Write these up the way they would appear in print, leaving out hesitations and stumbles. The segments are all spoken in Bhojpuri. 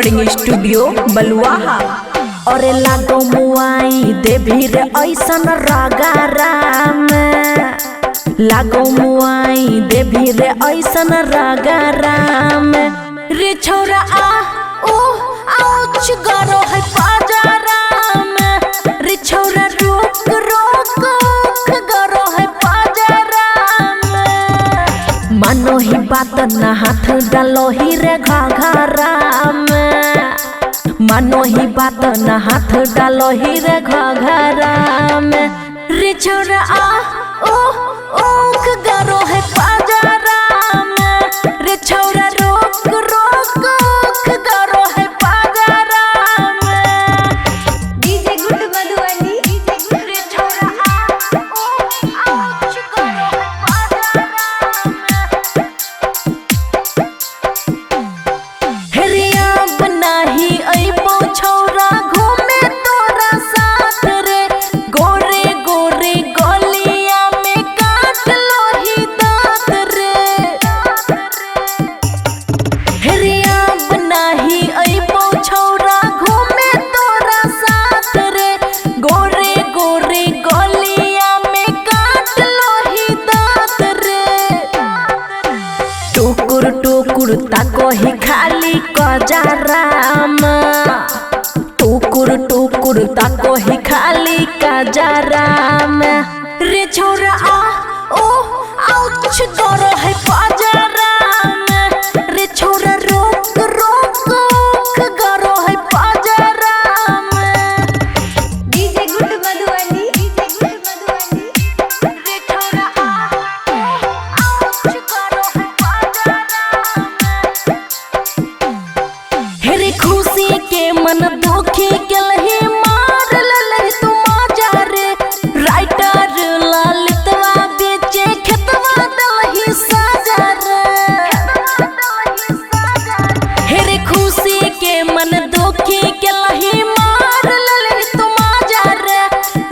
रिकॉर्डिंग स्टूडियो बलुआहा। और लागो मुआई देवी रे ऐसन रागाराम, लागो मुआई देवी रे ऐसन रागाराम। रे छोरा आ ओ आउच गरो है पाजाराम, रे छोरा रोक रोक गरो है पाजाराम। मानो ही बात ना हाथ डालो ही रे घाघराम, मानो ही बात ना हाथ डालो ही रे घाघराम। रे छोरा आ ओ ओख गरो है पाजाराम, रे छोरा रोक रोक ओख गरो है पाजाराम। डीजे गुड मधुबनी, रे छोरा आ ओ आउच गरो है पाजाराम। हेरिया बनाही अइबो छोरा घूमे तोरा साथ रे, गोरे गोरे गलिया में काट लो ही दांत रे। हेरिया बनाही अइबो छोरा घूमे तोरा साथ रे, गोरे गोरे गलिया में काट लो ही दांत रे। टुकुर टुकुर ताको ही खाली कजराम, टुकुर टुकुर ताको ही खाली कजराम। रे छोरा आ ओ आउच गरो है पाजाराम, रे छोरा रोक रोक ओख गरो है पाजाराम। डीजे गुड मधुबनी, रे छोरा आ ओ आउच गरो है पाजाराम। हेरे खुशी के मन दुखी केलही मार ललही तू माजा रे, राइटर ललितवा बेचे खेतवा दलही साजा रे। हेरे खुशी के मन दुखी केलही मार ललही तू माजा रे,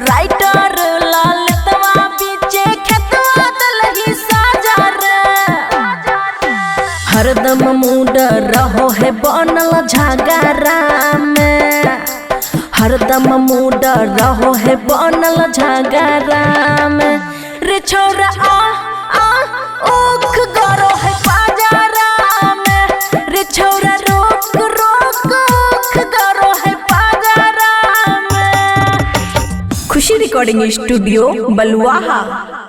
राइटर ललितवा बेचे खेतवा दलही साजा रे। हरदम मूड रहो है बनल झगराम, हरदम मूड रहो है बनल झगराम। रे छोरा आ ओख गरो है पाजाराम, रे छोरा रोक रोक ओख गरो है पाजाराम। खुशी रिकॉर्डिंग स्टूडियो बलुआहा।